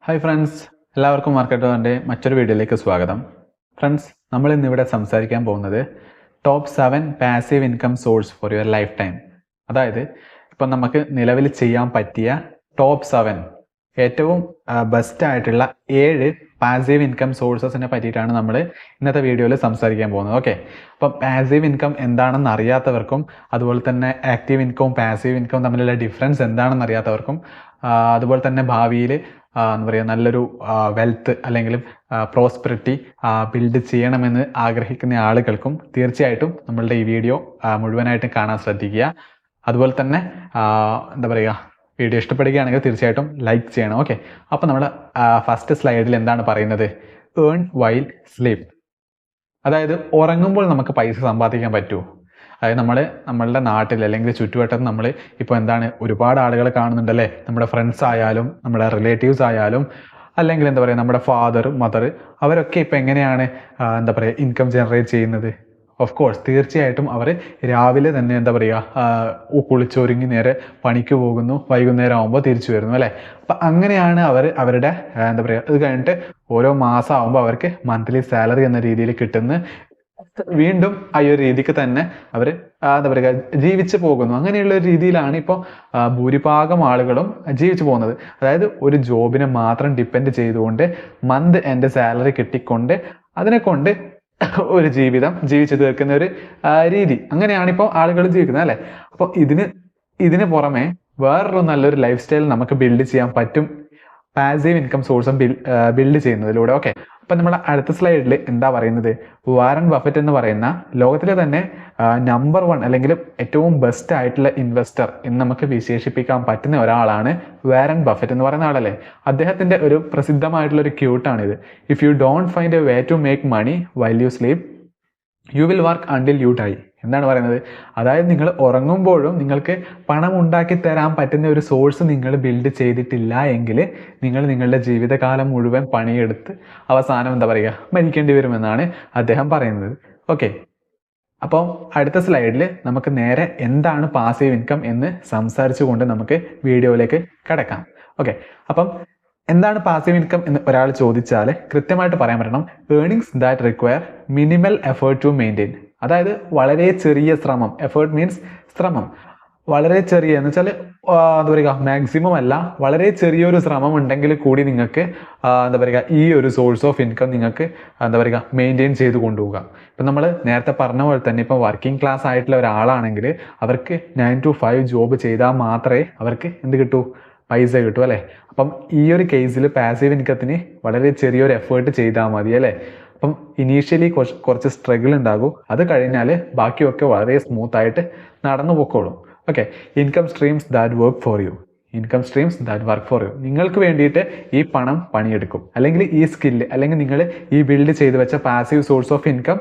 Hi friends, എല്ലാവർക്കും market വണ്ടെ മറ്റൊരു വീഡിയോയിലേക്ക് സ്വാഗതം. ഫ്രണ്ട്സ്, നമ്മൾ ഇന്നിവിടെ സംസാരിക്കാൻ പോകുന്നത് top 7 passive income source for your life time. അതായത് ഇപ്പം നമുക്ക് നിലവിൽ ചെയ്യാൻ പറ്റിയ ടോപ്പ് 7 ഏറ്റവും ബെസ്റ്റ് ആയിട്ടുള്ള 7 പാസീവ് ഇൻകം സോഴ്സസിനെ പറ്റിയിട്ടാണ് നമ്മൾ ഇന്നത്തെ വീഡിയോയിൽ സംസാരിക്കാൻ പോകുന്നത്. ഓക്കെ, അപ്പം പാസീവ് ഇൻകം എന്താണെന്ന് അറിയാത്തവർക്കും അതുപോലെ തന്നെ ആക്റ്റീവ് ഇൻകവും പാസീവ് ഇൻകവും തമ്മിലുള്ള ഡിഫറൻസ് എന്താണെന്ന് അറിയാത്തവർക്കും അതുപോലെ തന്നെ ഭാവിയിൽ എന്താ പറയുക നല്ലൊരു വെൽത്ത് അല്ലെങ്കിൽ പ്രോസ്പെറിറ്റി ബിൽഡ് ചെയ്യണമെന്ന് ആഗ്രഹിക്കുന്ന ആളുകൾക്കും തീർച്ചയായിട്ടും നമ്മളുടെ ഈ വീഡിയോ മുഴുവനായിട്ടും കാണാൻ ശ്രദ്ധിക്കുക. അതുപോലെ തന്നെ എന്താ പറയുക വീഡിയോ ഇഷ്ടപ്പെടുകയാണെങ്കിൽ തീർച്ചയായിട്ടും ലൈക്ക് ചെയ്യണം. ഓക്കെ, അപ്പോൾ നമ്മൾ ഫസ്റ്റ് സ്ലൈഡിൽ എന്താണ് പറയുന്നത്? Earn while sleep. അതായത് ഉറങ്ങുമ്പോൾ നമുക്ക് പൈസ സമ്പാദിക്കാൻ പറ്റുമോ? അതായത് നമ്മളുടെ നാട്ടിൽ അല്ലെങ്കിൽ ചുറ്റുവട്ടത്ത് നമ്മൾ ഇപ്പോൾ എന്താണ് ഒരുപാട് ആളുകൾ കാണുന്നുണ്ടല്ലേ, നമ്മുടെ ഫ്രണ്ട്സ് ആയാലും നമ്മുടെ റിലേറ്റീവ്സ് ആയാലും അല്ലെങ്കിൽ എന്താ പറയുക നമ്മുടെ ഫാദർ മദർ അവരൊക്കെ ഇപ്പോൾ എങ്ങനെയാണ് എന്താ പറയുക ഇൻകം ജനറേറ്റ് ചെയ്യുന്നത്? ഓഫ് കോഴ്സ് തീർച്ചയായിട്ടും അവർ രാവിലെ തന്നെ എന്താ പറയുക കുളിച്ചൊരുങ്ങി നേരെ പണിക്ക് പോകുന്നു, വൈകുന്നേരം ആകുമ്പോൾ തിരിച്ചു വരുന്നു അല്ലേ. അപ്പം അങ്ങനെയാണ് അവരുടെ എന്താ പറയുക ഇത് കഴിഞ്ഞിട്ട് ഓരോ മാസം ആകുമ്പോൾ അവർക്ക് മന്ത്ലി സാലറി എന്ന രീതിയിൽ കിട്ടുന്ന വീണ്ടും ആ ഒരു രീതിക്ക് തന്നെ അവർ എന്താ പറയുക ജീവിച്ചു പോകുന്നു. അങ്ങനെയുള്ള ഒരു രീതിയിലാണ് ഇപ്പോൾ ഭൂരിഭാഗം ആളുകളും ജീവിച്ചു പോകുന്നത്. അതായത് ഒരു ജോബിനെ മാത്രം ഡിപ്പെൻഡ് ചെയ്തുകൊണ്ട് മന്ത് എൻഡ് സാലറി കിട്ടിക്കൊണ്ട് അതിനെ കൊണ്ട് ഒരു ജീവിതം ജീവിച്ചു തീർക്കുന്ന ഒരു രീതി, അങ്ങനെയാണ് ഇപ്പോൾ ആളുകൾ ജീവിക്കുന്നത് അല്ലേ. അപ്പോൾ ഇതിന് പുറമെ വേറൊരു നല്ലൊരു ലൈഫ് സ്റ്റൈൽ നമുക്ക് ബിൽഡ് ചെയ്യാൻ പറ്റും പാസീവ് ഇൻകം സോഴ്സും ബിൽഡ് ചെയ്യുന്നതിലൂടെ. ഓക്കെ, അപ്പം നമ്മുടെ അടുത്ത സ്ലൈഡിൽ എന്താ പറയുന്നത്? വാരൻ ബഫറ്റ് എന്ന് പറയുന്ന ലോകത്തിലെ തന്നെ നമ്പർ 1 അല്ലെങ്കിൽ ഏറ്റവും ബെസ്റ്റ് ആയിട്ടുള്ള ഇൻവെസ്റ്റർ എന്ന് നമുക്ക് വിശേഷിപ്പിക്കാൻ പറ്റുന്ന ഒരാളാണ് വാരൻ ബഫറ്റ് എന്ന് പറയുന്ന ആളല്ലേ. അദ്ദേഹത്തിൻ്റെ ഒരു പ്രസിദ്ധമായിട്ടുള്ള ഒരു ക്യൂട്ടാണിത്. If you don't find a way to make money while you sleep you will work until you die. എന്താണ് പറയുന്നത്? അതായത് നിങ്ങൾ ഉറങ്ങുമ്പോഴും നിങ്ങൾക്ക് പണം ഉണ്ടാക്കി തരാൻ പറ്റുന്ന ഒരു സോഴ്സ് നിങ്ങൾ ബിൽഡ് ചെയ്തിട്ടില്ല എങ്കിൽ നിങ്ങൾ നിങ്ങളുടെ ജീവിതകാലം മുഴുവൻ പണിയെടുത്ത് അവസാനം എന്താ പറയുക മരിക്കേണ്ടി വരുമെന്നാണ് അദ്ദേഹം പറയുന്നത്. ഓക്കെ, അപ്പോൾ അടുത്ത സ്ലൈഡിൽ നമുക്ക് നേരെ എന്താണ് പാസീവ് ഇൻകം എന്ന് സംസാരിച്ചുകൊണ്ട് നമുക്ക് വീഡിയോയിലേക്ക് കടക്കാം. ഓക്കെ, അപ്പം എന്താണ് പാസീവ് ഇൻകം എന്ന് ഒരാൾ ചോദിച്ചാൽ കൃത്യമായിട്ട് പറയാൻ പറ്റണം, earnings that require minimal effort to maintain. അതായത് വളരെ ചെറിയ ശ്രമം, എഫേർട്ട് മീൻസ് ശ്രമം, വളരെ ചെറിയ എന്ന് വെച്ചാൽ എന്താ പറയുക മാക്സിമം അല്ല, വളരെ ചെറിയൊരു ശ്രമം ഉണ്ടെങ്കിൽ കൂടി നിങ്ങൾക്ക് എന്താ പറയുക ഈ ഒരു സോഴ്സ് ഓഫ് ഇൻകം നിങ്ങൾക്ക് എന്താ പറയുക മെയിൻറ്റെയിൻ ചെയ്ത് കൊണ്ടുപോകാം. ഇപ്പം നമ്മൾ നേരത്തെ പറഞ്ഞ പോലെ തന്നെ ഇപ്പോൾ വർക്കിംഗ് ക്ലാസ് ആയിട്ടുള്ള ഒരാളാണെങ്കിൽ അവർക്ക് 9 to 5 ജോബ് ചെയ്താൽ മാത്രമേ അവർക്ക് എന്ത് കിട്ടൂ? പൈസ കിട്ടും അല്ലേ. അപ്പം ഈ ഒരു കേസിൽ പാസീവ് ഇൻകത്തിന് വളരെ ചെറിയൊരു എഫേർട്ട് ചെയ്താൽ മതി അല്ലേ. അപ്പം ഇനീഷ്യലി കുറച്ച് സ്ട്രഗിൾ ഉണ്ടാകും, അത് കഴിഞ്ഞാൽ ബാക്കിയൊക്കെ വളരെ സ്മൂത്ത് ആയിട്ട് നടന്നു പോയിക്കോളും. Okay, income streams that work for you. Income streams that work for you. നിങ്ങൾക്ക് വേണ്ടിയിട്ട് ഈ പണം പണിയെടുക്കും, അല്ലെങ്കിൽ ഈ സ്കില്ല് അല്ലെങ്കിൽ നിങ്ങൾ ഈ ബിൽഡ് ചെയ്ത് വെച്ച പാസീവ് സോഴ്സ് ഓഫ് ഇൻകം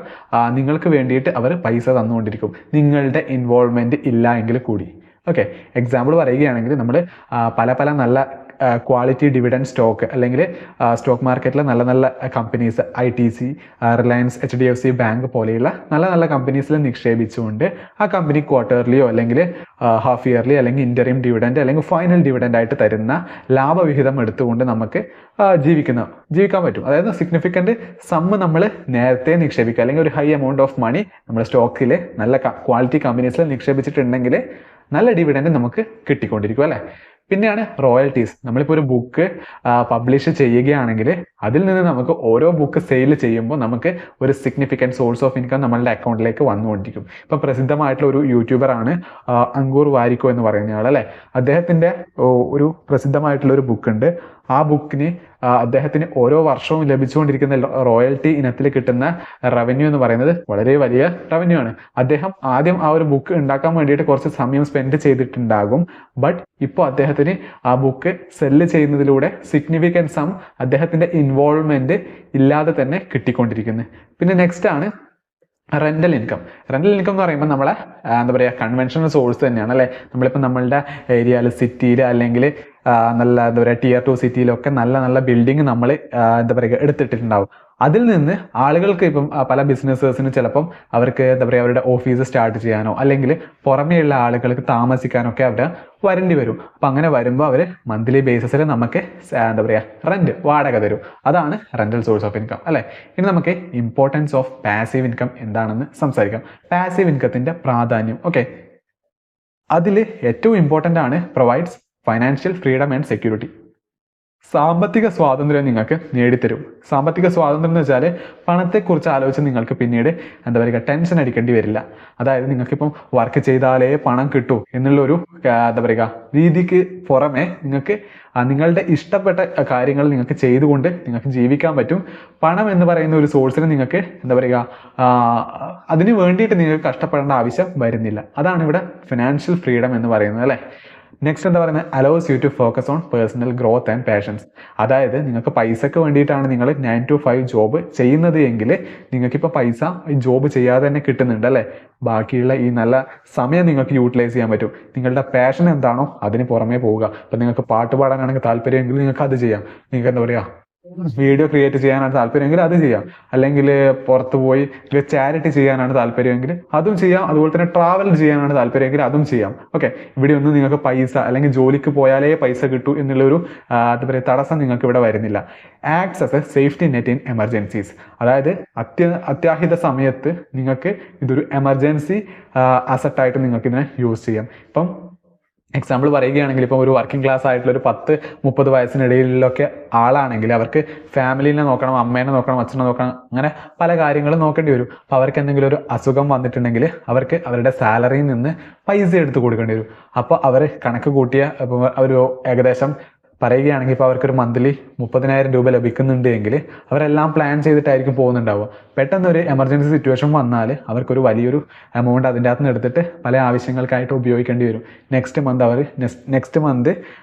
നിങ്ങൾക്ക് വേണ്ടിയിട്ട് അവർ പൈസ തന്നുകൊണ്ടിരിക്കും, നിങ്ങളുടെ ഇൻവോൾവ്മെൻറ്റ് ഇല്ല എങ്കിൽ കൂടി. ഓക്കെ, എക്സാമ്പിൾ പറയുകയാണെങ്കിൽ നമ്മൾ പല നല്ല ക്വാളിറ്റി ഡിവിഡൻഡ് സ്റ്റോക്ക് അല്ലെങ്കിൽ സ്റ്റോക്ക് മാർക്കറ്റിലെ നല്ല നല്ല companies ITC, Reliance, HDFC bank പോലെയുള്ള നല്ല നല്ല കമ്പനീസിൽ നിക്ഷേപിച്ചുകൊണ്ട് ആ കമ്പനി ക്വാർട്ടർലിയോ അല്ലെങ്കിൽ ഹാഫ് ഇയർലി അല്ലെങ്കിൽ ഇൻ്ററിം ഡിവിഡൻഡ് അല്ലെങ്കിൽ ഫൈനൽ ഡിവിഡൻഡ് ആയിട്ട് തരുന്ന ലാഭവിഹിതം എടുത്തുകൊണ്ട് നമുക്ക് ജീവിക്കാൻ പറ്റും. അതായത് സിഗ്നിഫിക്കൻറ്റ് സമ്മ് നമ്മൾ നേരത്തെ നിക്ഷേപിക്കുക, അല്ലെങ്കിൽ ഒരു ഹൈ എമൗണ്ട് ഓഫ് മണി നമ്മൾ സ്റ്റോക്കിൽ നല്ല ക്വാളിറ്റി കമ്പനീസിൽ നിക്ഷേപിച്ചിട്ടുണ്ടെങ്കിൽ നല്ല ഡിവിഡൻഡ് നമുക്ക് കിട്ടിക്കൊണ്ടിരിക്കും അല്ലേ. പിന്നെയാണ് റോയൽറ്റീസ്. നമ്മളിപ്പോൾ ഒരു ബുക്ക് പബ്ലിഷ് ചെയ്യുകയാണെങ്കിൽ അതിൽ നിന്ന് നമുക്ക് ഓരോ ബുക്ക് സെയിൽ ചെയ്യുമ്പോൾ നമുക്ക് ഒരു സിഗ്നിഫിക്കൻറ്റ് സോഴ്സ് ഓഫ് ഇൻകം നമ്മളുടെ അക്കൗണ്ടിലേക്ക് വന്നുകൊണ്ടിരിക്കും. ഇപ്പം പ്രസിദ്ധമായിട്ടുള്ള ഒരു യൂട്യൂബറാണ് അങ്കൂർ വാരിക്കോ എന്ന് പറയുന്ന ആൾ അല്ലേ. അദ്ദേഹത്തിൻ്റെ ഒരു പ്രസിദ്ധമായിട്ടുള്ള ഒരു ബുക്കുണ്ട്. ആ ബുക്കിന് അദ്ദേഹത്തിന് ഓരോ വർഷവും ലഭിച്ചുകൊണ്ടിരിക്കുന്ന റോയൽറ്റി ഇനത്തിൽ കിട്ടുന്ന റവന്യൂ എന്ന് പറയുന്നത് വളരെ വലിയ റവന്യൂ ആണ്. അദ്ദേഹം ആദ്യം ആ ഒരു ബുക്ക് ഉണ്ടാക്കാൻ വേണ്ടിയിട്ട് കുറച്ച് സമയം സ്പെൻഡ് ചെയ്തിട്ടുണ്ടാകും, ബട്ട് ഇപ്പോൾ അദ്ദേഹത്തിന് ആ ബുക്ക് സെല്ല് ചെയ്യുന്നതിലൂടെ സിഗ്നിഫിക്കൻറ്റ് സം അദ്ദേഹത്തിൻ്റെ ഇൻവോൾവ്മെൻറ്റ് ഇല്ലാതെ തന്നെ കിട്ടിക്കൊണ്ടിരിക്കുന്നത്. പിന്നെ നെക്സ്റ്റ് ആണ് റെൻ്റൽ ഇൻകം. റെൻ്റൽ ഇൻകം എന്ന് പറയുമ്പോൾ നമ്മളെ എന്താ പറയുക കൺവെൻഷണൽ സോഴ്സ് തന്നെയാണ് അല്ലേ. നമ്മളിപ്പോൾ നമ്മളുടെ ഏരിയയിൽ സിറ്റിയിൽ അല്ലെങ്കിൽ നല്ല എന്താ പറയുക Tier 2 സിറ്റിയിലൊക്കെ നല്ല നല്ല ബിൽഡിങ് നമ്മൾ എന്താ പറയുക എടുത്തിട്ടുണ്ടാവും. അതിൽ നിന്ന് ആളുകൾക്ക് ഇപ്പം പല ബിസിനസ്സേഴ്സിന് ചിലപ്പം അവർക്ക് എന്താ പറയുക അവരുടെ ഓഫീസ് സ്റ്റാർട്ട് ചെയ്യാനോ അല്ലെങ്കിൽ പുറമേയുള്ള ആളുകൾക്ക് താമസിക്കാനോ ഒക്കെ അവർ വരേണ്ടി വരും. അപ്പം അങ്ങനെ വരുമ്പോൾ അവർ മന്ത്ലി ബേസിസിൽ നമുക്ക് എന്താ പറയുക റെൻറ്റ് വാടക തരും. അതാണ് റെൻ്റൽ സോഴ്സ് ഓഫ് ഇൻകം അല്ലേ. ഇനി നമുക്ക് ഇമ്പോർട്ടൻസ് ഓഫ് പാസീവ് ഇൻകം എന്താണെന്ന് സംസാരിക്കാം. പാസീവ് ഇൻകത്തിൻ്റെ പ്രാധാന്യം. ഓക്കെ, അതിൽ ഏറ്റവും ഇമ്പോർട്ടൻ്റ് ആണ് provides financial freedom and security. സാമ്പത്തിക സ്വാതന്ത്ര്യം നിങ്ങൾക്ക് നേടിത്തരും. സാമ്പത്തിക സ്വാതന്ത്ര്യം എന്ന് വെച്ചാൽ പണത്തെക്കുറിച്ച് ആലോചിച്ച് നിങ്ങൾക്ക് പിന്നീട് എന്താ പറയുക ടെൻഷൻ അടിക്കേണ്ടി വരില്ല. അതായത് നിങ്ങൾക്കിപ്പം വർക്ക് ചെയ്താലേ പണം കിട്ടൂ എന്നുള്ളൊരു എന്താ പറയുക രീതിക്ക് പുറമെ നിങ്ങൾക്ക് നിങ്ങളുടെ ഇഷ്ടപ്പെട്ട കാര്യങ്ങൾ നിങ്ങൾക്ക് ചെയ്തുകൊണ്ട് നിങ്ങൾക്ക് ജീവിക്കാൻ പറ്റും. പണം എന്ന് പറയുന്ന ഒരു സോഴ്സിന് നിങ്ങൾക്ക് എന്താ പറയുക അതിന് വേണ്ടിയിട്ട് നിങ്ങൾക്ക് കഷ്ടപ്പെടേണ്ട ആവശ്യം വരുന്നില്ല. അതാണ് ഇവിടെ ഫിനാൻഷ്യൽ ഫ്രീഡം എന്ന് പറയുന്നത് അല്ലേ. നെക്സ്റ്റ് എന്താ പറയുന്നത്, allows you to focus on personal growth and passions. അതായത് നിങ്ങൾക്ക് പൈസക്ക് വേണ്ടിയിട്ടാണ് നിങ്ങൾ 9 to 5 ജോബ് ചെയ്യുന്നത് എങ്കിൽ നിങ്ങൾക്കിപ്പോൾ പൈസ ജോബ് ചെയ്യാതെ തന്നെ കിട്ടുന്നുണ്ട് അല്ലേ. ബാക്കിയുള്ള ഈ നല്ല സമയം നിങ്ങൾക്ക് യൂട്ടിലൈസ് ചെയ്യാൻ പറ്റും. നിങ്ങളുടെ പാഷൻ എന്താണോ അതിന് പുറമേ പോവുക. ഇപ്പം നിങ്ങൾക്ക് പാട്ട് പാടാനാണെങ്കിൽ താല്പര്യമെങ്കിൽ നിങ്ങൾക്ക് അത് ചെയ്യാം. നിങ്ങൾക്ക് എന്താ പറയുക വീഡിയോ ക്രിയേറ്റ് ചെയ്യാനാണ് താല്പര്യമെങ്കിൽ അത് ചെയ്യാം. അല്ലെങ്കിൽ പുറത്ത് പോയി ചാരിറ്റി ചെയ്യാനാണ് താല്പര്യമെങ്കിൽ അതും ചെയ്യാം. അതുപോലെ തന്നെ ട്രാവൽ ചെയ്യാനാണ് താല്പര്യമെങ്കിൽ അതും ചെയ്യാം. ഓക്കെ, ഇവിടെ ഒന്നും നിങ്ങൾക്ക് പൈസ അല്ലെങ്കിൽ ജോലിക്ക് പോയാലേ പൈസ കിട്ടൂ എന്നുള്ളൊരു എന്താ പറയുക തടസ്സം നിങ്ങൾക്ക് ഇവിടെ വരുന്നില്ല. Acts as A safety net in emergencies. അതായത് അത്യാഹിത സമയത്ത് നിങ്ങൾക്ക് ഇതൊരു എമർജൻസി അസറ്റായിട്ട് നിങ്ങൾക്ക് ഇതിനെ യൂസ് ചെയ്യാം. ഇപ്പം എക്സാമ്പിൾ പറയുകയാണെങ്കിൽ ഇപ്പം ഒരു വർക്കിംഗ് ക്ലാസ് ആയിട്ടുള്ള ഒരു 10-30 വയസ്സിനിടയിലൊക്കെ ആളാണെങ്കിൽ അവർക്ക് ഫാമിലിനെ നോക്കണം, അമ്മേനെ നോക്കണം, അച്ഛനെ നോക്കണം, അങ്ങനെ പല കാര്യങ്ങളും നോക്കേണ്ടി വരും. അപ്പോൾ അവർക്ക് എന്തെങ്കിലും ഒരു അസുഖം വന്നിട്ടുണ്ടെങ്കിൽ അവർക്ക് അവരുടെ സാലറിയിൽ നിന്ന് പൈസ എടുത്ത് കൊടുക്കേണ്ടി വരും. അപ്പോൾ അവർ കണക്ക് കൂട്ടിയ ഒരു ഏകദേശം പറയുകയാണെങ്കിൽ ഇപ്പോൾ അവർക്കൊരു മന്ത്ലി 30,000 രൂപ ലഭിക്കുന്നുണ്ട് എങ്കിൽ അവരെല്ലാം പ്ലാൻ ചെയ്തിട്ടായിരിക്കും പോകുന്നുണ്ടാവുക. പെട്ടെന്നൊരു എമർജൻസി സിറ്റുവേഷൻ വന്നാൽ അവർക്കൊരു വലിയൊരു എമൗണ്ട് അതിൻ്റെ അകത്ത് നിന്ന് എടുത്തിട്ട് പല ആവശ്യങ്ങൾക്കായിട്ട് ഉപയോഗിക്കേണ്ടി വരും. നെക്സ്റ്റ് മന്ത്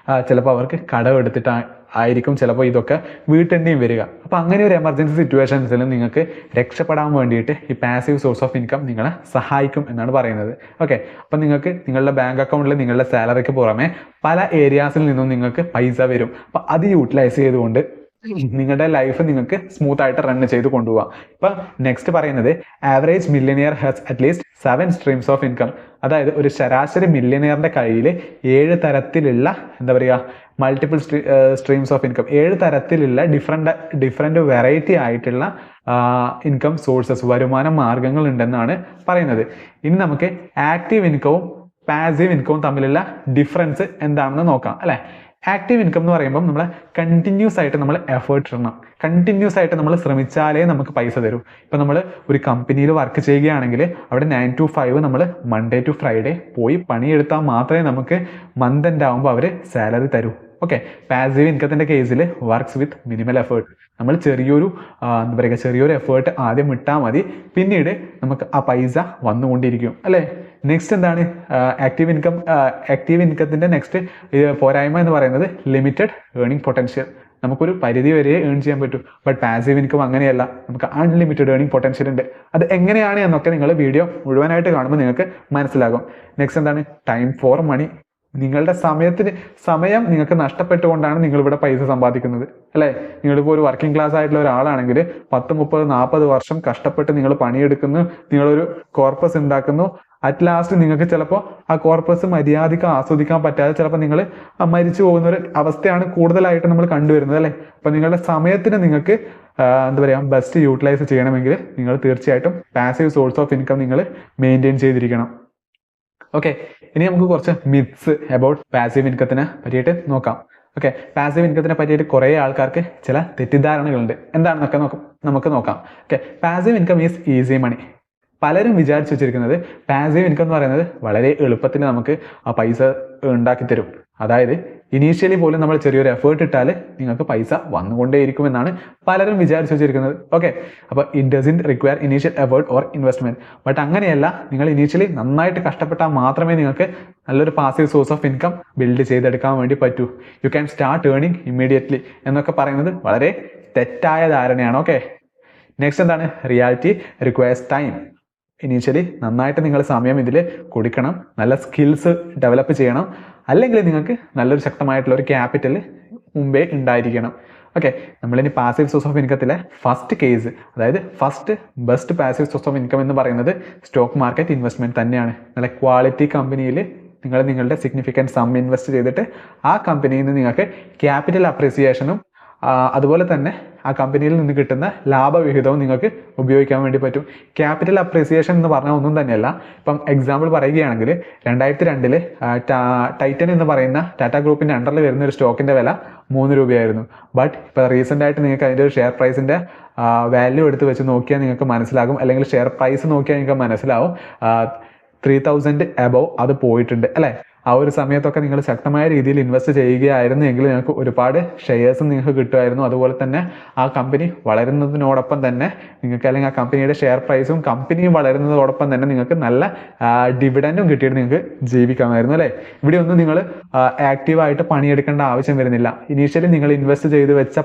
ചിലപ്പോൾ അവർക്ക് കടം എടുത്തിട്ട് ആയിരിക്കും ചിലപ്പോൾ ഇതൊക്കെ വീട്ടേണ്ടിയും വരിക. അപ്പോൾ അങ്ങനെ ഒരു എമർജൻസി സിറ്റുവേഷൻസിൽ നിങ്ങൾക്ക് രക്ഷപ്പെടാൻ വേണ്ടിയിട്ട് ഈ പാസീവ് സോഴ്സ് ഓഫ് ഇൻകം നിങ്ങളെ സഹായിക്കും എന്നാണ് പറയുന്നത്. ഓക്കെ, അപ്പം നിങ്ങൾക്ക് നിങ്ങളുടെ ബാങ്ക് അക്കൗണ്ടിൽ നിങ്ങളുടെ സാലറിക്ക് പുറമെ പല ഏരിയാസിൽ നിന്നും നിങ്ങൾക്ക് പൈസ വരും. അപ്പം അത് യൂട്ടിലൈസ് ചെയ്തുകൊണ്ട് നിങ്ങളുടെ ലൈഫ് നിങ്ങൾക്ക് സ്മൂത്ത് ആയിട്ട് റൺ ചെയ്ത് കൊണ്ടുപോകാം. ഇപ്പം നെക്സ്റ്റ് പറയുന്നത് average millionaire has at least 7 streams of income. അതായത് ഒരു ശരാശരി മില്യനിയറിൻ്റെ കയ്യിൽ 7 തരത്തിലുള്ള എന്താ പറയുക മൾട്ടിപ്പിൾ സ്ട്രീംസ് ഓഫ് ഇൻകം, 7 തരത്തിലുള്ള ഡിഫറെൻറ്റ് വെറൈറ്റി ആയിട്ടുള്ള ഇൻകം സോഴ്സസ് വരുമാന മാർഗങ്ങൾ ഉണ്ടെന്നാണ് പറയുന്നത്. ഇനി നമുക്ക് ആക്റ്റീവ് ഇൻകവും പാസീവ് ഇൻകവും തമ്മിലുള്ള ഡിഫറൻസ് എന്താണെന്ന് നോക്കാം അല്ലേ. ആക്റ്റീവ് ഇൻകം എന്ന് പറയുമ്പോൾ നമ്മൾ കണ്ടിന്യൂസ് ആയിട്ട് നമ്മൾ എഫേർട്ട് ഇടണം. കണ്ടിന്യൂസ് ആയിട്ട് നമ്മൾ ശ്രമിച്ചാലേ നമുക്ക് പൈസ തരും. ഇപ്പം നമ്മൾ ഒരു കമ്പനിയിൽ വർക്ക് ചെയ്യുകയാണെങ്കിൽ അവിടെ 9 to 5 നമ്മൾ Monday to Friday പോയി പണിയെടുത്താൽ മാത്രമേ നമുക്ക് മന്ത് എൻഡ് ആകുമ്പോൾ അവർ സാലറി തരൂ. ഓക്കെ, പാസീവ് ഇൻകത്തിൻ്റെ കേസിൽ വർക്ക്സ് വിത്ത് മിനിമൽ എഫേർട്ട്. നമ്മൾ എന്താ പറയുക ചെറിയൊരു എഫേർട്ട് ആദ്യം ഇട്ടാൽ മതി, പിന്നീട് നമുക്ക് ആ പൈസ വന്നുകൊണ്ടിരിക്കും അല്ലേ. നെക്സ്റ്റ് എന്താണ് ആക്റ്റീവ് ഇൻകത്തിൻ്റെ നെക്സ്റ്റ് പോരായ്മ എന്ന് പറയുന്നത് ലിമിറ്റഡ് ഏർണിംഗ് പൊട്ടൻഷ്യൽ. നമുക്കൊരു പരിധി വരെ ഏൺ ചെയ്യാൻ പറ്റും. ബട്ട് പാസീവ് ഇൻകം അങ്ങനെയല്ല, നമുക്ക് അൺലിമിറ്റഡ് ഏർണിംഗ് പൊട്ടൻഷ്യൽ ഉണ്ട്. അത് എങ്ങനെയാണ് എന്നൊക്കെ നിങ്ങൾ വീഡിയോ മുഴുവനായിട്ട് കാണുമ്പോൾ നിങ്ങൾക്ക് മനസ്സിലാകും. നെക്സ്റ്റ് എന്താണ് ടൈം ഫോർ മണി. നിങ്ങളുടെ സമയം നിങ്ങൾക്ക് നഷ്ടപ്പെട്ടുകൊണ്ടാണ് നിങ്ങളിവിടെ പൈസ സമ്പാദിക്കുന്നത് അല്ലേ. നിങ്ങളിപ്പോൾ ഒരു വർക്കിംഗ് ക്ലാസ് ആയിട്ടുള്ള ഒരാളാണെങ്കിൽ 10, 30, 40 വർഷം കഷ്ടപ്പെട്ട് നിങ്ങൾ പണിയെടുക്കുന്നു, നിങ്ങളൊരു കോർപ്പസ് ഉണ്ടാക്കുന്നു. അറ്റ് ലാസ്റ്റ് നിങ്ങൾക്ക് ചിലപ്പോൾ ആ കോർപ്പസ് മര്യാദയ്ക്ക് ആസ്വദിക്കാൻ പറ്റാതെ ചിലപ്പോൾ നിങ്ങൾ മരിച്ചു പോകുന്ന ഒരു അവസ്ഥയാണ് കൂടുതലായിട്ട് നമ്മൾ കണ്ടുവരുന്നത് അല്ലേ. അപ്പം നിങ്ങളുടെ സമയത്തിന് നിങ്ങൾക്ക് എന്താ പറയുക ബെസ്റ്റ് യൂട്ടിലൈസ് ചെയ്യണമെങ്കിൽ നിങ്ങൾ തീർച്ചയായിട്ടും പാസീവ് സോഴ്സ് ഓഫ് ഇൻകം നിങ്ങൾ മെയിൻറ്റെയിൻ ചെയ്തിരിക്കണം. ഓക്കെ, ഇനി നമുക്ക് കുറച്ച് മിത്സ് അബൌട്ട് പാസീവ് ഇൻകത്തിനെ പറ്റിയിട്ട് നോക്കാം. ഓക്കെ, പാസീവ് ഇൻകത്തിനെ പറ്റിയിട്ട് കുറേ ആൾക്കാർക്ക് ചില തെറ്റിദ്ധാരണകളുണ്ട്. എന്താണെന്നൊക്കെ നമുക്ക് നോക്കാം. Okay, passive income is easy money. പലരും വിചാരിച്ചു വെച്ചിരിക്കുന്നത് പാസീവ് ഇൻകം എന്ന് പറയുന്നത് വളരെ എളുപ്പത്തിൽ നമുക്ക് ആ പൈസ ഉണ്ടാക്കി തരും. അതായത് ഇനീഷ്യലി പോലും നമ്മൾ ചെറിയൊരു എഫേർട്ട് ഇട്ടാൽ നിങ്ങൾക്ക് പൈസ വന്നുകൊണ്ടേയിരിക്കുമെന്നാണ് പലരും വിചാരിച്ചു വെച്ചിരിക്കുന്നത്. ഓക്കെ, അപ്പോൾ it doesn't require initial effort or investment. But അങ്ങനെയല്ല, നിങ്ങൾ ഇനീഷ്യലി നന്നായിട്ട് കഷ്ടപ്പെട്ടാൽ മാത്രമേ നിങ്ങൾക്ക് നല്ലൊരു passive source of income build ചെയ്തെടുക്കാൻ വേണ്ടി പറ്റൂ. You can start earning immediately എന്നൊക്കെ പറയുന്നത് വളരെ തെറ്റായ ധാരണയാണ്. ഓക്കെ, നെക്സ്റ്റ് എന്താണ് റിയാലിറ്റി റിക്വയർസ് ടൈം. ഇനീഷ്യലി നന്നായിട്ട് നിങ്ങൾ സമയം ഇതിൽ കൊടുക്കണം, നല്ല സ്കിൽസ് ഡെവലപ്പ് ചെയ്യണം, അല്ലെങ്കിൽ നിങ്ങൾക്ക് നല്ലൊരു ശക്തമായിട്ടുള്ള ഒരു ക്യാപിറ്റൽ മുമ്പേ ഉണ്ടായിരിക്കണം. ഓക്കെ, നമ്മളിനി പാസീവ് സോഴ്സ് ഓഫ് ഇൻകത്തിലെ ഫസ്റ്റ് കേസ്, അതായത് first best passive source of income എന്ന് പറയുന്നത് സ്റ്റോക്ക് മാർക്കറ്റ് ഇൻവെസ്റ്റ്മെൻറ്റ് തന്നെയാണ്. നല്ല ക്വാളിറ്റി കമ്പനിയിൽ നിങ്ങൾ നിങ്ങളുടെ സിഗ്നിഫിക്കൻറ്റ് സം ഇൻവെസ്റ്റ് ചെയ്തിട്ട് ആ കമ്പനിയിൽ നിന്ന് നിങ്ങൾക്ക് ക്യാപിറ്റൽ അപ്രീസിയേഷനും അതുപോലെ തന്നെ ആ കമ്പനിയിൽ നിന്ന് കിട്ടുന്ന ലാഭവിഹിതവും നിങ്ങൾക്ക് ഉപയോഗിക്കാൻ വേണ്ടി പറ്റും. ക്യാപിറ്റൽ അപ്രീസിയേഷൻ എന്ന് പറഞ്ഞാൽ ഒന്നും തന്നെയല്ല. ഇപ്പം എക്സാമ്പിൾ പറയുകയാണെങ്കിൽ 2002 ടൈറ്റൻ എന്ന് പറയുന്ന ടാറ്റ ഗ്രൂപ്പിൻ്റെ അണ്ടറിൽ വരുന്ന ഒരു സ്റ്റോക്കിൻ്റെ വില 3 രൂപയായിരുന്നു. ബട്ട് ഇപ്പോൾ റീസെൻ്റ് ആയിട്ട് നിങ്ങൾക്ക് അതിൻ്റെ ഒരു ഷെയർ പ്രൈസിൻ്റെ വാല്യൂ എടുത്ത് വെച്ച് നോക്കിയാൽ നിങ്ങൾക്ക് മനസ്സിലാകും, അല്ലെങ്കിൽ ഷെയർ പ്രൈസ് നോക്കിയാൽ നിങ്ങൾക്ക് മനസ്സിലാവും 3000 എബവ് അത് പോയിട്ടുണ്ട് അല്ലേ. ആ ഒരു സമയത്തൊക്കെ നിങ്ങൾ ശക്തമായ രീതിയിൽ ഇൻവെസ്റ്റ് ചെയ്യുകയായിരുന്നു എങ്കിൽ നിങ്ങൾക്ക് ഒരുപാട് ഷെയർസും നിങ്ങൾക്ക് കിട്ടുമായിരുന്നു. അതുപോലെ തന്നെ ആ കമ്പനി വളരുന്നതിനോടൊപ്പം തന്നെ നിങ്ങൾക്ക്, അല്ലെങ്കിൽ ആ കമ്പനിയുടെ ഷെയർ പ്രൈസും കമ്പനിയും വളരുന്നതോടൊപ്പം തന്നെ നിങ്ങൾക്ക് നല്ല ഡിവിഡൻഡും കിട്ടിയിട്ട് നിങ്ങൾക്ക് ജീവിക്കാമായിരുന്നു അല്ലേ. ഇവിടെ ഒന്നും നിങ്ങൾ ആക്റ്റീവായിട്ട് പണിയെടുക്കേണ്ട ആവശ്യം വരുന്നില്ല. ഇനീഷ്യലി നിങ്ങൾ ഇൻവെസ്റ്റ് ചെയ്ത് വെച്ച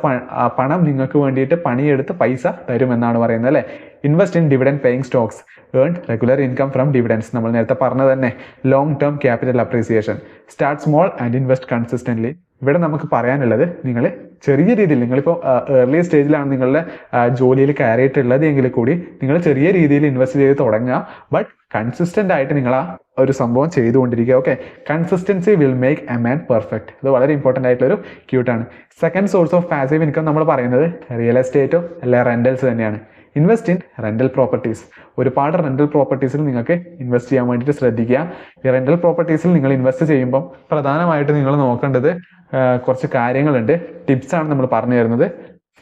പണം നിങ്ങൾക്ക് വേണ്ടിയിട്ട് പണിയെടുത്ത് പൈസ തരുമെന്നാണ് പറയുന്നത് അല്ലേ. Invest in dividend paying stocks, earn regular income from dividends. നമ്മൾ നേരത്തെ പറഞ്ഞത് തന്നെ long term capital appreciation, start small and invest consistently. ഇവിടെ നമുക്ക് പറയാനുള്ളത്, നിങ്ങൾ ചെറിയ രീതിയിൽ, നിങ്ങളിപ്പോൾ ഏർലി സ്റ്റേജിലാണ് നിങ്ങളുടെ ജോലിയിൽ കയറിയിട്ടുള്ളത് എങ്കിൽ കൂടി നിങ്ങൾ ചെറിയ രീതിയിൽ ഇൻവെസ്റ്റ് ചെയ്ത് തുടങ്ങുക. ബട്ട് കൺസിസ്റ്റൻ്റ് ആയിട്ട് നിങ്ങൾ ആ ഒരു സംഭവം ചെയ്തുകൊണ്ടിരിക്കുക. Okay, consistency will make a man perfect. അത് വളരെ ഇമ്പോർട്ടൻ്റ് ആയിട്ടുള്ളൊരു ക്യൂട്ടാണ്. Second source of passive income നമ്മൾ പറയുന്നത് റിയൽ എസ്റ്റേറ്റോ അല്ലെ റെൻ്റൽസ് തന്നെയാണ്. Invest in rental properties. ഒരുപാട് റെൻ്റൽ പ്രോപ്പർട്ടീസിൽ നിങ്ങൾക്ക് ഇൻവെസ്റ്റ് ചെയ്യാൻ വേണ്ടിയിട്ട് ശ്രദ്ധിക്കുക. ഈ റെൻ്റൽ പ്രോപ്പർട്ടീസിൽ നിങ്ങൾ ഇൻവെസ്റ്റ് ചെയ്യുമ്പോൾ പ്രധാനമായിട്ട് നിങ്ങൾ നോക്കേണ്ടത് കുറച്ച് കാര്യങ്ങളുണ്ട്, ടിപ്സാണ് നമ്മൾ പറഞ്ഞു തരുന്നത്.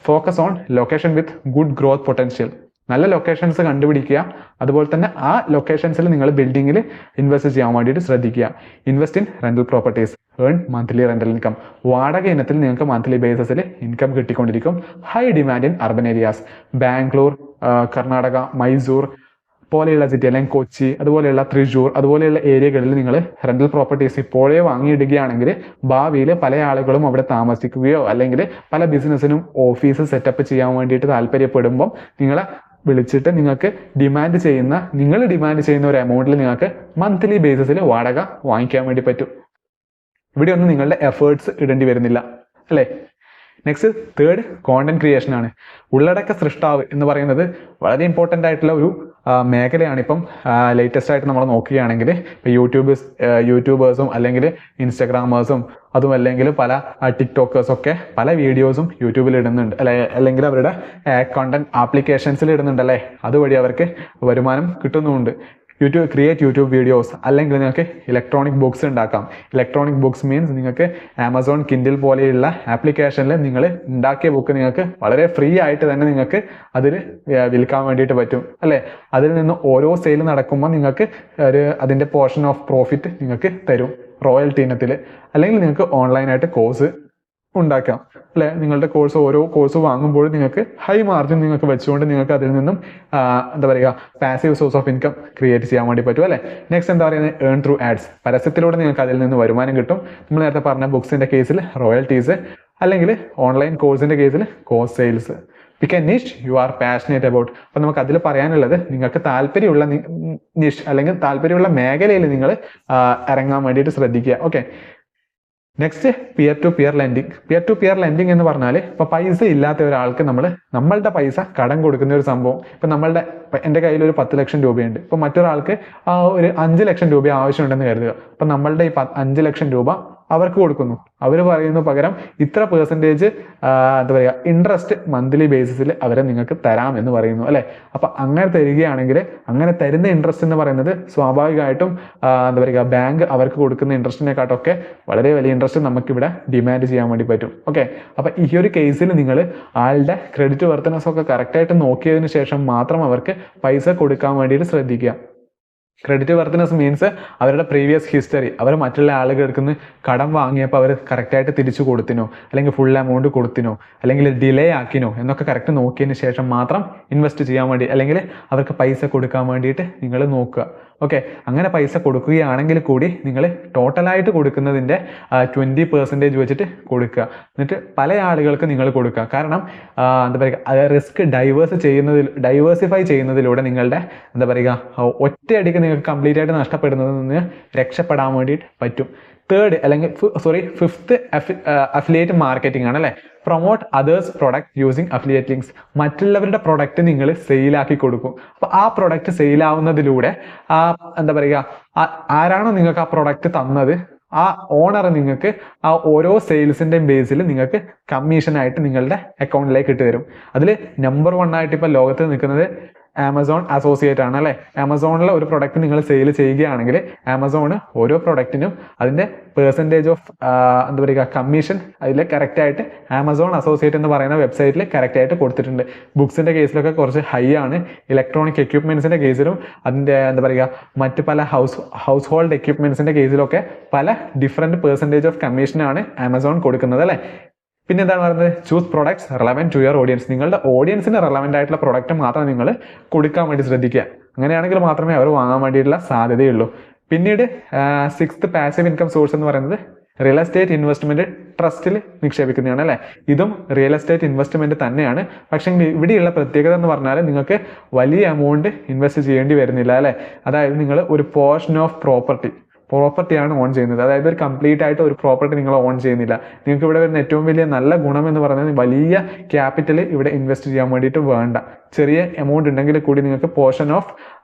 Focus on location with good growth potential. നല്ല ലൊക്കേഷൻസ് കണ്ടുപിടിക്കുക. അതുപോലെ തന്നെ ആ ലൊക്കേഷൻസിൽ നിങ്ങൾ ബിൽഡിങ്ങിൽ ഇൻവെസ്റ്റ് ചെയ്യാൻ വേണ്ടിയിട്ട് ശ്രദ്ധിക്കുക. Invest in rental properties, earn monthly rental income. വാടക ഇനത്തിൽ നിങ്ങൾക്ക് മന്ത്ലി ബേസിസിൽ ഇൻകം കിട്ടിക്കൊണ്ടിരിക്കും. High demand in urban areas, Bangalore, Karnataka, Mysore പോലെയുള്ള സിറ്റി, അല്ലെങ്കിൽ കൊച്ചി, അതുപോലെയുള്ള തൃശ്ശൂർ, അതുപോലെയുള്ള ഏരിയകളിൽ നിങ്ങൾ റെൻ്റൽ പ്രോപ്പർട്ടീസ് ഇപ്പോഴേ വാങ്ങിയിടുകയാണെങ്കിൽ ഭാവിയിൽ പല ആളുകളും അവിടെ താമസിക്കുകയോ അല്ലെങ്കിൽ പല ബിസിനസ്സിനും ഓഫീസ് സെറ്റപ്പ് ചെയ്യാൻ വേണ്ടിയിട്ട് താല്പര്യപ്പെടുമ്പം നിങ്ങളെ വിളിച്ചിട്ട് നിങ്ങൾക്ക് നിങ്ങൾ ഡിമാൻഡ് ചെയ്യുന്ന ഒരു എമൗണ്ടിൽ നിങ്ങൾക്ക് മന്ത്ലി ബേസിസിൽ വാടക വാങ്ങിക്കാൻ വേണ്ടി പറ്റും. ഇവിടെ ഒന്നും നിങ്ങളുടെ എഫേർട്സ് ഇടേണ്ടി വരുന്നില്ല അല്ലേ. നെക്സ്റ്റ് തേർഡ് കോണ്ടന്റ് ക്രിയേഷൻ ആണ്. ഉള്ളടക്ക സൃഷ്ടാവ് എന്ന് പറയുന്നത് വളരെ ഇമ്പോർട്ടൻ്റ് ആയിട്ടുള്ള ഒരു മേഖലയാണ്. ഇപ്പം ലേറ്റസ്റ്റ് ആയിട്ട് നമ്മൾ നോക്കുകയാണെങ്കിൽ ഇപ്പോൾ യൂട്യൂബേഴ്സും അല്ലെങ്കിൽ ഇൻസ്റ്റഗ്രാമേഴ്സും അതും അല്ലെങ്കിൽ പല ടിക്ടോക്കേഴ്സൊക്കെ പല വീഡിയോസും യൂട്യൂബിൽ ഇടുന്നുണ്ട് അല്ലെങ്കിൽ അവരുടെ കോണ്ടന്റ് ആപ്ലിക്കേഷൻസിൽ ഇടുന്നുണ്ട് അല്ലേ. അതുവഴി അവർക്ക് വരുമാനം കിട്ടുന്നുമുണ്ട്. യൂട്യൂബ് വീഡിയോസ്, അല്ലെങ്കിൽ നിങ്ങൾക്ക് ഇലക്ട്രോണിക് ബുക്സ് ഉണ്ടാക്കാം. ഇലക്ട്രോണിക് ബുക്സ് മീൻസ് നിങ്ങൾക്ക് ആമസോൺ കിൻഡിൽ പോലെയുള്ള ആപ്ലിക്കേഷനിൽ നിങ്ങൾ ഉണ്ടാക്കിയ ബുക്ക് നിങ്ങൾക്ക് വളരെ ഫ്രീ ആയിട്ട് തന്നെ നിങ്ങൾക്ക് അതിൽ വിൽക്കാൻ വേണ്ടിയിട്ട് പറ്റും അല്ലേ. അതിൽ നിന്ന് ഓരോ സെയിൽ നടക്കുമ്പോൾ നിങ്ങൾക്ക് അതിൻ്റെ പോർഷൻ ഓഫ് പ്രോഫിറ്റ് നിങ്ങൾക്ക് തരും റോയൽറ്റി ഇനത്തിൽ. അല്ലെങ്കിൽ നിങ്ങൾക്ക് ഓൺലൈനായിട്ട് കോഴ്സ് ഉണ്ടാക്കാം അല്ലെ. നിങ്ങളുടെ ഓരോ കോഴ്സ് വാങ്ങുമ്പോൾ നിങ്ങൾക്ക് ഹൈ മാർജിൻ നിങ്ങൾക്ക് വെച്ചുകൊണ്ട് നിങ്ങൾക്ക് അതിൽ നിന്നും എന്താ പറയുക passive source of income create ചെയ്യാൻ വേണ്ടി പറ്റും അല്ലെ. നെക്സ്റ്റ് എന്താ പറയുന്നത്, ഏൺ ത്രൂ ആഡ്സ്. പരസ്യത്തിലൂടെ നിങ്ങൾക്ക് അതിൽ നിന്ന് വരുമാനം കിട്ടും. നമ്മൾ നേരത്തെ പറഞ്ഞ ബുക്സിന്റെ കേസിൽ റോയൽറ്റീസ്, അല്ലെങ്കിൽ ഓൺലൈൻ കോഴ്സിന്റെ കേസിൽ course sales. Pick a niche you are passionate about. അപ്പം നമുക്ക് അതിൽ പറയാനുള്ളത്, നിങ്ങൾക്ക് താല്പര്യമുള്ള നിഷ് അല്ലെങ്കിൽ താല്പര്യമുള്ള മേഖലയിൽ നിങ്ങൾ ഇറങ്ങാൻ വേണ്ടിയിട്ട് ശ്രദ്ധിക്കുക. Okay, next peer to peer lending. Peer to peer lending എന്ന് പറഞ്ഞാൽ ഇപ്പോൾ പൈസ ഇല്ലാത്ത ഒരാൾക്ക് നമ്മളുടെ പൈസ കടം കൊടുക്കുന്ന ഒരു സംഭവം. ഇപ്പം എൻ്റെ കയ്യിൽ ഒരു 10 ലക്ഷം രൂപയുണ്ട്. ഇപ്പം മറ്റൊരാൾക്ക് ഒരു 5 ലക്ഷം രൂപ ആവശ്യമുണ്ടെന്ന് കരുതുക. അപ്പം നമ്മളുടെ ഈ 5 ലക്ഷം രൂപ അവർക്ക് കൊടുക്കുന്നു. അവർ പറയുന്നു പകരം ഇത്ര പെർസെൻറ്റേജ് എന്താ പറയുക ഇൻട്രസ്റ്റ് മന്ത്ലി ബേസിസിൽ അവരെ നിങ്ങൾക്ക് തരാം എന്ന് പറയുന്നു അല്ലേ. അപ്പം അങ്ങനെ തരികയാണെങ്കിൽ അങ്ങനെ തരുന്ന ഇൻട്രസ്റ്റ് എന്ന് പറയുന്നത് സ്വാഭാവികമായിട്ടും എന്താ പറയുക ബാങ്ക് അവർക്ക് കൊടുക്കുന്ന ഇൻട്രസ്റ്റിനെക്കാട്ടൊക്കെ വളരെ വലിയ ഇൻട്രസ്റ്റ് നമുക്കിവിടെ ഡിമാൻഡ് ചെയ്യാൻ വേണ്ടി പറ്റും. ഓക്കെ, അപ്പം ഈ ഒരു കേസിൽ നിങ്ങൾ ആളുടെ ക്രെഡിറ്റ് വർത്തനസ് ഒക്കെ കറക്റ്റായിട്ട് നോക്കിയതിന് ശേഷം മാത്രം അവർക്ക് പൈസ കൊടുക്കാൻ വേണ്ടിയിട്ട് ശ്രദ്ധിക്കുക. ക്രെഡിറ്റ് വർത്തനസ് മീൻസ് അവരുടെ പ്രീവിയസ് ഹിസ്റ്ററി, അവർ മറ്റുള്ള ആളുകൾക്ക് നിന്ന് കടം വാങ്ങിയപ്പോൾ അവർ കറക്റ്റായിട്ട് തിരിച്ചു കൊടുത്തിനോ, അല്ലെങ്കിൽ ഫുൾ എമൗണ്ട് കൊടുത്തിനോ, അല്ലെങ്കിൽ ഡിലേ ആക്കിനോ എന്നൊക്കെ കറക്റ്റ് നോക്കിയതിന് ശേഷം മാത്രം ഇൻവെസ്റ്റ് ചെയ്യാൻ വേണ്ടി, അല്ലെങ്കിൽ അവർക്ക് പൈസ കൊടുക്കാൻ വേണ്ടിയിട്ട് നിങ്ങൾ നോക്കുക. ഓക്കെ, അങ്ങനെ പൈസ കൊടുക്കുകയാണെങ്കിൽ കൂടി നിങ്ങൾ ടോട്ടലായിട്ട് കൊടുക്കുന്നതിൻ്റെ 20% വെച്ചിട്ട് കൊടുക്കുക. എന്നിട്ട് പല ആളുകൾക്ക് നിങ്ങൾ കൊടുക്കുക. കാരണം എന്താ പറയുക റിസ്ക് ഡൈവേഴ്സിഫൈ ചെയ്യുന്നതിലൂടെ നിങ്ങളുടെ എന്താ പറയുക ഒറ്റയടിക്ക് നിങ്ങൾക്ക് കംപ്ലീറ്റ് ആയിട്ട് നഷ്ടപ്പെടുന്നതിൽ നിന്ന് രക്ഷപ്പെടാൻ വേണ്ടിയിട്ട് പറ്റും. തേർഡ് അല്ലെങ്കിൽ ഫിഫ്ത്ത് അഫിലിയേറ്റ് മാർക്കറ്റിംഗ് ആണ് അല്ലേ. Promote others product using affiliate links. മറ്റുള്ളവരുടെ പ്രൊഡക്റ്റ് നിങ്ങൾ സെയിലാക്കി കൊടുക്കും. അപ്പോൾ ആ പ്രൊഡക്റ്റ് സെയിലാവുന്നതിലൂടെ എന്താ പറയുക, ആരാണോ നിങ്ങൾക്ക് ആ പ്രൊഡക്റ്റ് തന്നത് ആ ഓണർ നിങ്ങൾക്ക് ആ ഓരോ സെയിൽസിൻ്റെയും ബേസിൽ നിങ്ങൾക്ക് കമ്മീഷനായിട്ട് നിങ്ങളുടെ അക്കൗണ്ടിലേക്ക് ഇട്ട് തരും. അതിൽ നമ്പർ 1 ആയിട്ട് ഇപ്പോൾ ലോകത്ത് നിൽക്കുന്നത് ആമസോൺ അസോസിയേറ്റ് ആണ് അല്ലേ. ആമസോണിലെ ഒരു പ്രൊഡക്റ്റ് നിങ്ങൾ സെയിൽ ചെയ്യുകയാണെങ്കിൽ ആമസോൺ ഓരോ പ്രൊഡക്റ്റിനും അതിൻ്റെ പെർസെൻറ്റേജ് ഓഫ് എന്താ പറയുക കമ്മീഷൻ അതിൽ കറക്റ്റായിട്ട് ആമസോൺ അസോസിയേറ്റ് എന്ന് പറയുന്ന വെബ്സൈറ്റിൽ കറക്റ്റായിട്ട് കൊടുത്തിട്ടുണ്ട്. ബുക്സിൻ്റെ കേസിലൊക്കെ കുറച്ച് ഹൈ ആണ്. ഇലക്ട്രോണിക് എക്യുപ്മെൻറ്റ്സിൻ്റെ കേസിലും അതിൻ്റെ എന്താ പറയുക മറ്റ് പല ഹൗസ് ഹോൾഡ് എക്യുപ്മെൻറ്റ്സിൻ്റെ കേസിലൊക്കെ പല ഡിഫറെൻറ്റ് പെർസെൻറ്റേജ് ഓഫ് കമ്മീഷനാണ് ആമസോൺ കൊടുക്കുന്നത് അല്ലേ. പിന്നെ എന്താണ് പറയുന്നത്, choose products relevant to your audience. നിങ്ങളുടെ ഓഡിയൻസിന് റെലവൻ്റ് ആയിട്ടുള്ള പ്രൊഡക്റ്റ് മാത്രം നിങ്ങൾ കൊടുക്കാൻ വേണ്ടി ശ്രദ്ധിക്കുക. അങ്ങനെയാണെങ്കിൽ മാത്രമേ അവർ വാങ്ങാൻ വേണ്ടിയിട്ടുള്ള സാധ്യതയുള്ളൂ. പിന്നീട് 6th പാസീവ് ഇൻകം സോഴ്സ് എന്ന് പറയുന്നത് റിയൽ എസ്റ്റേറ്റ് ഇൻവെസ്റ്റ്മെന്റ് ട്രസ്റ്റിൽ നിക്ഷേപിക്കുന്നതാണ് അല്ലേ. ഇതും റിയൽ എസ്റ്റേറ്റ് ഇൻവെസ്റ്റ്മെന്റ് തന്നെയാണ്. പക്ഷേ ഇവിടെയുള്ള പ്രത്യേകത എന്ന് പറഞ്ഞാൽ നിങ്ങൾക്ക് വലിയ എമൗണ്ട് ഇൻവെസ്റ്റ് ചെയ്യേണ്ടി വരുന്നില്ല അല്ലേ. അതായത് നിങ്ങൾ ഒരു പോർഷൻ ഓഫ് പ്രോപ്പർട്ടിയാണ് ഓൺ ചെയ്യുന്നത്. അതായത് ഒരു കംപ്ലീറ്റ് ആയിട്ട് ഒരു പ്രോപ്പർട്ടി നിങ്ങൾ ഓൺ ചെയ്യുന്നില്ല. നിങ്ങൾക്ക് ഇവിടെ വരുന്ന ഏറ്റവും വലിയ നല്ല ഗുണം എന്ന് പറയുന്നത് വലിയ ക്യാപിറ്റൽ ഇവിടെ ഇൻവെസ്റ്റ് ചെയ്യാൻ വേണ്ടിയിട്ട് വേണ്ട. ചെറിയ എമൗണ്ട് ഉണ്ടെങ്കിൽ കൂടി നിങ്ങൾക്ക് പോർഷൻ ഓഫ്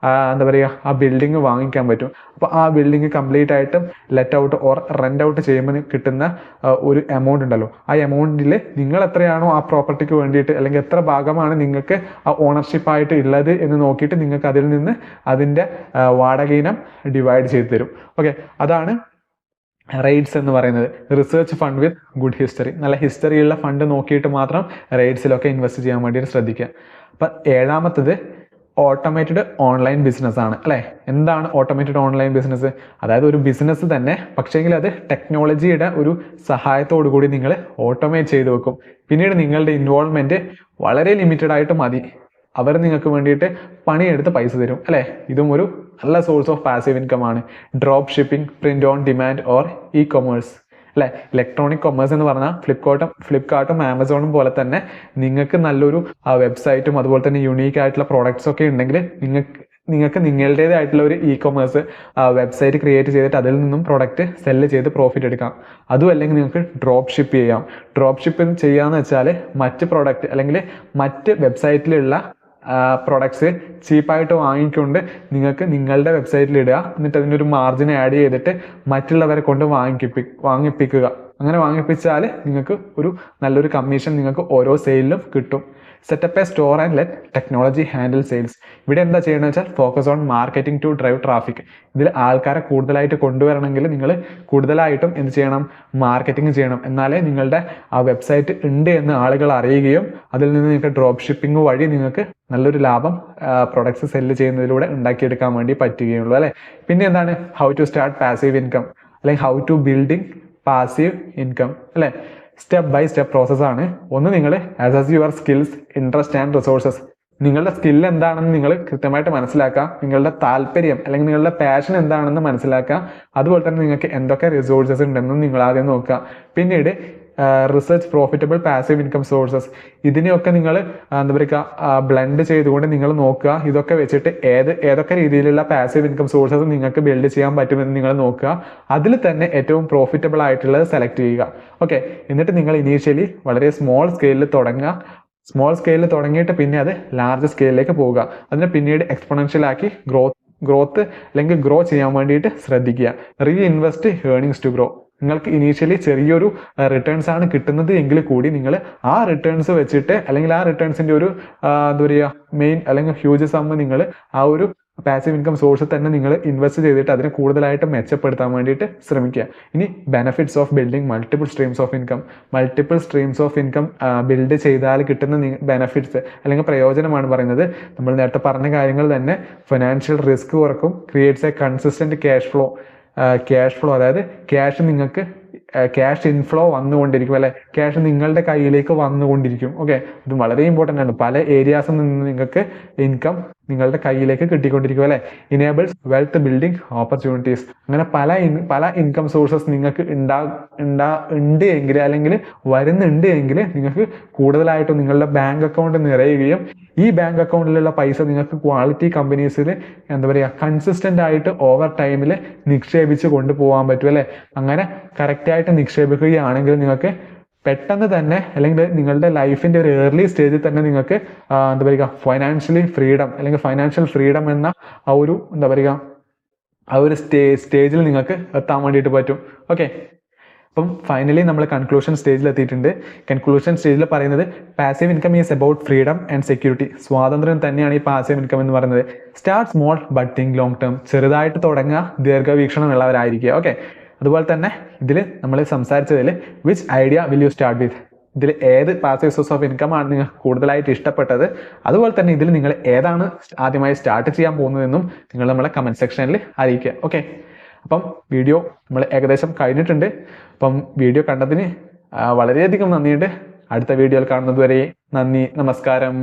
എന്താ പറയുക ആ ബിൽഡിംഗ് വാങ്ങിക്കാൻ പറ്റും. അപ്പോൾ ആ ബിൽഡിംഗ് കംപ്ലീറ്റ് ആയിട്ടും let out or rent out ചെയ്യുമ്പോൾ കിട്ടുന്ന ഒരു എമൗണ്ട് ഉണ്ടല്ലോ, ആ എമൗണ്ടിൽ നിങ്ങൾ എത്രയാണോ ആ പ്രോപ്പർട്ടിക്ക് വേണ്ടിയിട്ട് അല്ലെങ്കിൽ എത്ര ഭാഗമാണ് നിങ്ങൾക്ക് ആ ഓണർഷിപ്പായിട്ട് ഉള്ളത് എന്ന് നോക്കിയിട്ട് നിങ്ങൾക്ക് അതിൽ നിന്ന് അതിൻ്റെ വാടക ഇനം ഡിവൈഡ് ചെയ്ത് തരും. ഓക്കെ, അതാണ് റെയ്ഡ്സ് എന്ന് പറയുന്നത്. Research fund with good history. നല്ല ഹിസ്റ്ററിയുള്ള ഫണ്ട് നോക്കിയിട്ട് മാത്രം റെയ്ഡ്സിലൊക്കെ ഇൻവെസ്റ്റ് ചെയ്യാൻ വേണ്ടിയിട്ട് ശ്രദ്ധിക്കുക. അപ്പം 7ാമത്തത് ഓട്ടോമേറ്റഡ് ഓൺലൈൻ ബിസിനസ് ആണ് അല്ലേ. എന്താണ് ഓട്ടോമേറ്റഡ് ഓൺലൈൻ ബിസിനസ്? അതായത് ഒരു ബിസിനസ് തന്നെ, പക്ഷേങ്കിൽ അത് ടെക്നോളജിയുടെ ഒരു സഹായത്തോടു കൂടി നിങ്ങൾ ഓട്ടോമേറ്റ് ചെയ്ത് വെക്കും. പിന്നീട് നിങ്ങളുടെ ഇൻവോൾവ്മെൻറ്റ് വളരെ ലിമിറ്റഡ് ആയിട്ട് മതി. അവർ നിങ്ങൾക്ക് വേണ്ടിയിട്ട് പണിയെടുത്ത് പൈസ തരും അല്ലേ. ഇതും ഒരു നല്ല സോഴ്സ് ഓഫ് പാസീവ് ഇൻകം ആണ്. Drop shipping, print on demand or E commerce അല്ലേ. ഇലക്ട്രോണിക് കൊമേഴ്സ് എന്ന് പറഞ്ഞാൽ ഫ്ലിപ്കാർട്ടും ആമസോണും പോലെ തന്നെ നിങ്ങൾക്ക് നല്ലൊരു വെബ്സൈറ്റും അതുപോലെ തന്നെ യുണീക്ക് ആയിട്ടുള്ള പ്രോഡക്ട്സ് ഒക്കെ ഉണ്ടെങ്കിൽ നിങ്ങൾക്ക് നിങ്ങളുടേതായിട്ടുള്ള ഒരു ഇ കൊമേഴ്സ് വെബ്സൈറ്റ് ക്രിയേറ്റ് ചെയ്തിട്ട് അതിൽ നിന്നും പ്രോഡക്റ്റ് സെല്ല് ചെയ്ത് പ്രോഫിറ്റ് എടുക്കാം. അതും അല്ലെങ്കിൽ നിങ്ങൾക്ക് ഡ്രോപ്പ് ഷിപ്പ് ചെയ്യാം. ഡ്രോപ്പ് ഷിപ്പ് ചെയ്യാന്ന് വെച്ചാൽ മറ്റ് പ്രോഡക്റ്റ് അല്ലെങ്കിൽ മറ്റ് വെബ്സൈറ്റിലുള്ള പ്രൊഡക്ട്സ് ചീപ്പായിട്ട് വാങ്ങിക്കൊണ്ട് നിങ്ങൾക്ക് നിങ്ങളുടെ വെബ്സൈറ്റിൽ ഇടുക. എന്നിട്ട് അതിനൊരു മാർജിൻ ആഡ് ചെയ്തിട്ട് മറ്റുള്ളവരെ കൊണ്ട് വാങ്ങിപ്പിക്കുക. അങ്ങനെ വാങ്ങിപ്പിച്ചാൽ നിങ്ങൾക്ക് ഒരു നല്ലൊരു കമ്മീഷൻ നിങ്ങൾക്ക് ഓരോ സെയിലിലും കിട്ടും. Setup a store and let technology handle sales. ഇവിടെ എന്താ ചെയ്യണമെന്ന് വെച്ചാൽ focus on marketing to drive traffic. ഇതിൽ ആൾക്കാരെ കൂടുതലായിട്ട് കൊണ്ടുവരണമെങ്കിൽ നിങ്ങൾ കൂടുതലായിട്ടും എന്ത് ചെയ്യണം, മാർക്കറ്റിംഗ് ചെയ്യണം. എന്നാലേ നിങ്ങളുടെ ആ വെബ്സൈറ്റ് ഉണ്ട് എന്ന് ആളുകൾ അറിയുകയും അതിൽ നിന്ന് നിങ്ങൾക്ക് ഡ്രോപ്പ് ഷിപ്പിംഗ് വഴി നിങ്ങൾക്ക് നല്ലൊരു ലാഭം പ്രൊഡക്ട്സ് സെല്ല് ചെയ്യുന്നതിലൂടെ ഉണ്ടാക്കിയെടുക്കാൻ വേണ്ടി പറ്റുകയുള്ളൂ അല്ലേ. പിന്നെ എന്താണ് how to start passive income അല്ലെങ്കിൽ how to building passive income അല്ലേ. സ്റ്റെപ്പ് ബൈ സ്റ്റെപ്പ് പ്രോസസ്സാണ്. ഒന്ന്, നിങ്ങൾ assess your skills, interest and resources. നിങ്ങളുടെ സ്കിൽ എന്താണെന്ന് നിങ്ങൾ കൃത്യമായിട്ട് മനസ്സിലാക്കുക. നിങ്ങളുടെ താല്പര്യം അല്ലെങ്കിൽ നിങ്ങളുടെ പാഷൻ എന്താണെന്ന് മനസ്സിലാക്കുക. അതുപോലെ തന്നെ നിങ്ങൾക്ക് എന്തൊക്കെ റിസോഴ്സസ് ഉണ്ടെന്നും നിങ്ങൾ ആദ്യം നോക്കുക. പിന്നീട് research profitable passive income sources. ഇതിനെയൊക്കെ നിങ്ങൾ എന്താ പറയുക ബ്ലെൻഡ് ചെയ്തുകൊണ്ട് നിങ്ങൾ നോക്കുക. ഇതൊക്കെ വെച്ചിട്ട് ഏതൊക്കെ രീതിയിലുള്ള പാസീവ് ഇൻകം സോഴ്സസ് നിങ്ങൾക്ക് ബിൽഡ് ചെയ്യാൻ പറ്റുമെന്ന് നിങ്ങൾ നോക്കുക. അതിൽ തന്നെ ഏറ്റവും പ്രോഫിറ്റബിൾ ആയിട്ടുള്ളത് സെലക്ട് ചെയ്യുക. ഓക്കെ, എന്നിട്ട് നിങ്ങൾ ഇനീഷ്യലി വളരെ സ്മോൾ സ്കെയിലിൽ തുടങ്ങുക. സ്മോൾ സ്കെയിലിൽ തുടങ്ങിയിട്ട് പിന്നെ അത് ലാർജ് സ്കെയിലിലേക്ക് പോവുക. അതിനെ പിന്നീട് എക്സ്പോണൻഷ്യൽ ആക്കി ഗ്രോത്ത് അല്ലെങ്കിൽ ഗ്രോ ചെയ്യാൻ വേണ്ടിയിട്ട് ശ്രദ്ധിക്കുക. Invest earnings to grow. നിങ്ങൾക്ക് ഇനീഷ്യലി ചെറിയൊരു റിട്ടേൺസ് ആണ് കിട്ടുന്നത് എങ്കിൽ കൂടി നിങ്ങൾ ആ റിട്ടേൺസ് വെച്ചിട്ട് അല്ലെങ്കിൽ ആ റിട്ടേൺസിൻ്റെ ഒരു എന്താ പറയുക മെയിൻ അല്ലെങ്കിൽ ഹ്യൂജ് സമ്മ് നിങ്ങൾ ആ ഒരു പാസീവ് ഇൻകം സോഴ്സ് തന്നെ നിങ്ങൾ ഇൻവെസ്റ്റ് ചെയ്തിട്ട് അതിനെ കൂടുതലായിട്ട് മെച്ചപ്പെടുത്താൻ വേണ്ടിയിട്ട് ശ്രമിക്കുക. ഇനി benefits of building multiple streams of income build ചെയ്താൽ കിട്ടുന്ന ബെനിഫിറ്റ്സ് അല്ലെങ്കിൽ പ്രയോജനമാണ് പറയുന്നത്. നമ്മൾ നേരത്തെ പറഞ്ഞ കാര്യങ്ങൾ തന്നെ ഫിനാൻഷ്യൽ റിസ്ക് കുറക്കും, creates a consistent cash flow. അതായത് ക്യാഷ് നിങ്ങൾക്ക് ക്യാഷ് ഇൻഫ്ലോ വന്നുകൊണ്ടിരിക്കും അല്ലെ, ക്യാഷ് നിങ്ങളുടെ കയ്യിലേക്ക് വന്നുകൊണ്ടിരിക്കും. ഓക്കെ, ഇത് വളരെ ഇമ്പോർട്ടൻ്റ് ആണ്. പല ഏരിയാസിൽ നിന്ന് നിങ്ങൾക്ക് ഇൻകം നിങ്ങളുടെ കയ്യിലേക്ക് കിട്ടിക്കൊണ്ടിരിക്കും അല്ലെ. Enables wealth building opportunities. അങ്ങനെ പല ഇൻകം സോഴ്സസ് നിങ്ങൾക്ക് ഉണ്ട് എങ്കിൽ അല്ലെങ്കിൽ വരുന്നുണ്ട് എങ്കിൽ നിങ്ങൾക്ക് കൂടുതലായിട്ടും നിങ്ങളുടെ ബാങ്ക് അക്കൗണ്ട് നിറയുകയും ഈ ബാങ്ക് അക്കൗണ്ടിലുള്ള പൈസ നിങ്ങൾക്ക് ക്വാളിറ്റി കമ്പനീസിൽ എന്താ പറയുക കൺസിസ്റ്റന്റ് ആയിട്ട് ഓവർ ടൈമിൽ നിക്ഷേപിച്ച് കൊണ്ടുപോകാൻ പറ്റും അല്ലെ. അങ്ങനെ കറക്റ്റായിട്ട് നിക്ഷേപിക്കുകയാണെങ്കിൽ നിങ്ങൾക്ക് പെട്ടെന്ന് തന്നെ അല്ലെങ്കിൽ നിങ്ങളുടെ ലൈഫിന്റെ ഒരു ഏർലി സ്റ്റേജിൽ തന്നെ നിങ്ങൾക്ക് എന്താ പറയുക ഫൈനാൻഷ്യലി ഫ്രീഡം അല്ലെങ്കിൽ ഫൈനാൻഷ്യൽ ഫ്രീഡം എന്ന ആ ഒരു എന്താ പറയുക ആ ഒരു സ്റ്റേജിൽ നിങ്ങൾക്ക് എത്താൻ വേണ്ടിയിട്ട് പറ്റും. ഓക്കെ, അപ്പം ഫൈനലി നമ്മൾ കൺക്ലൂഷൻ സ്റ്റേജിൽ എത്തിയിട്ടുണ്ട്. കൺക്ലൂഷൻ സ്റ്റേജിൽ പറയുന്നത് passive income is about freedom and security. സ്വാതന്ത്ര്യം തന്നെയാണ് ഈ പാസീവ് ഇൻകം എന്ന് പറയുന്നത്. Start small but think long term. ചെറുതായിട്ട് തുടങ്ങുക, ദീർഘവീക്ഷണമുള്ളവരായിരിക്കുക. ഓക്കെ, അതുപോലെ തന്നെ ഇതിൽ നമ്മൾ സംസാരിച്ചതിൽ which idea will you start with, ഇതിൽ ഏത് പാസീവ് സോഴ്സ് ഓഫ് ഇൻകം ആണ് നിങ്ങൾക്ക് കൂടുതലായിട്ട് ഇഷ്ടപ്പെട്ടത്, അതുപോലെ തന്നെ ഇതിൽ നിങ്ങൾ ഏതാണ് ആദ്യമായി സ്റ്റാർട്ട് ചെയ്യാൻ പോകുന്നതെന്നും നിങ്ങൾ നമ്മളെ കമൻറ്റ് സെക്ഷനിൽ അറിയിക്കുക. ഓക്കെ, അപ്പം വീഡിയോ നമ്മൾ ഏകദേശം കഴിഞ്ഞിട്ടുണ്ട്. അപ്പം വീഡിയോ കണ്ടതിന് വളരെയധികം നന്ദിയുണ്ട്. അടുത്ത വീഡിയോയിൽ കാണുന്നത് വരെ നന്ദി, നമസ്കാരം.